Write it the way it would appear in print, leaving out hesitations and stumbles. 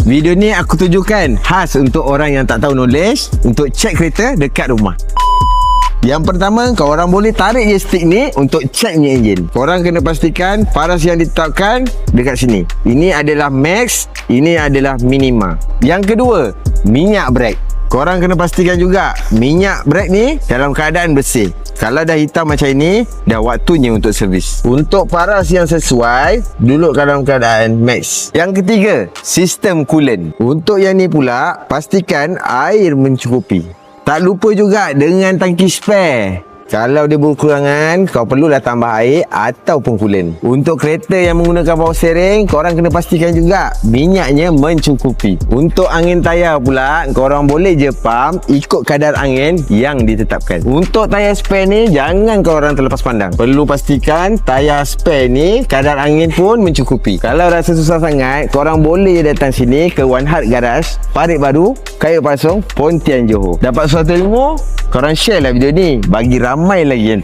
Video ni aku tujukan khas untuk orang yang tak tahu knowledge untuk cek kereta dekat rumah. Yang pertama, korang boleh tarik je stick ni untuk check ni enjin. Korang kena pastikan paras yang ditetapkan dekat sini. Ini adalah max, ini adalah minima. Yang kedua, minyak brake. Korang kena pastikan juga minyak brake ni dalam keadaan bersih. Kalau dah hitam macam ini, dah waktunya untuk servis. Untuk paras yang sesuai, duduk dalam keadaan max. Yang ketiga, sistem coolant. Untuk yang ni pula, pastikan air mencukupi. Tak lupa juga dengan tangki spare. Kalau dia berkurangan, kau perlulah tambah air ataupun coolant. Untuk kereta yang menggunakan power steering, korang kena pastikan juga minyaknya mencukupi. Untuk angin tayar pula, korang boleh je pump ikut kadar angin yang ditetapkan. Untuk tayar spare ni, jangan korang terlepas pandang. Perlu pastikan tayar spare ni kadar angin pun mencukupi. Kalau rasa susah sangat, korang boleh je datang sini ke One Heart Garage, Parit Baru, Kayu Pasong, Pontian, Johor. Dapat suatu ilmu, korang share lah video ni bagi ramai lagi yang